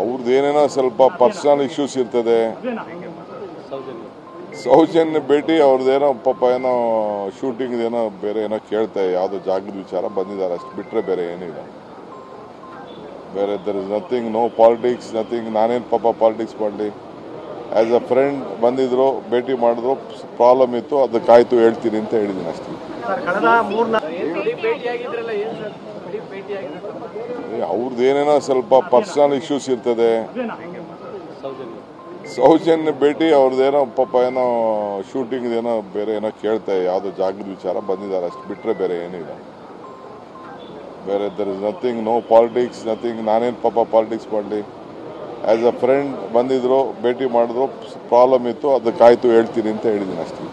ಅವ್ರದ್ದೇನೇನೋ ಸ್ವಲ್ಪ personal issues ಇರ್ತದೆ. ಸೌಜನ್ಯ ಭೇಟಿ ಅವ್ರದ್ದೇನೋ ಪಾಪ ಏನೋ ಶೂಟಿಂಗ್ ಏನೋ ಬೇರೆ ಏನೋ ಕೇಳ್ತಾ ಯಾವುದೋ ಜಾಗದ ವಿಚಾರ ಬಂದಿದ್ದಾರೆ, ಅಷ್ಟು ಬಿಟ್ಟರೆ ಬೇರೆ ಏನಿಲ್ಲ. ಬೇರೆ there is nothing, no politics, nothing. ನಾನೇನು ಪಾಪ ಪಾಲಿಟಿಕ್ಸ್ ಮಾಡಲಿ. ಆ್ಯಸ್ ಅ ಫ್ರೆಂಡ್ ಬಂದಿದ್ರು, ಭೇಟಿ ಮಾಡಿದ್ರು, ಪ್ರಾಬ್ಲಮ್ ಇತ್ತು, ಅದಕ್ಕಾಯ್ತು ಹೇಳ್ತೀನಿ ಅಂತ ಹೇಳಿದ್ದೀನಿ ಅಷ್ಟೇ. ಅವ್ರದ್ದೇನೇನೋ ಸ್ವಲ್ಪ ಪರ್ಸನಲ್ ಇಶ್ಯೂಸ್ ಇರ್ತದೆ. ಸೌಜನ್ಯ ಭೇಟಿ ಅವ್ರದ್ದೇನೋ ಪಾಪ ಏನೋ ಶೂಟಿಂಗ್ ಏನೋ ಬೇರೆ ಏನೋ ಕೇಳ್ತಾ ಯಾವುದೋ ಜಾಗದ ವಿಚಾರ ಬಂದಿದ್ದಾರೆ, ಅಷ್ಟು ಬಿಟ್ಟರೆ ಬೇರೆ ಏನಿಲ್ಲ. ಬೇರೆ there is nothing, no politics, nothing. ನಾನೇನು ಪಾಪ ಪಾಲಿಟಿಕ್ಸ್ ಮಾಡಲಿ. ಆ್ಯಸ್ ಅ ಫ್ರೆಂಡ್ ಬಂದಿದ್ರು, ಭೇಟಿ ಮಾಡಿದ್ರು, ಪ್ರಾಬ್ಲಮ್ ಇತ್ತು, ಅದಕ್ಕಾಯ್ತು ಹೇಳ್ತೀನಿ ಅಂತ ಹೇಳಿದ್ದೀನಿ ಅಷ್ಟೇ.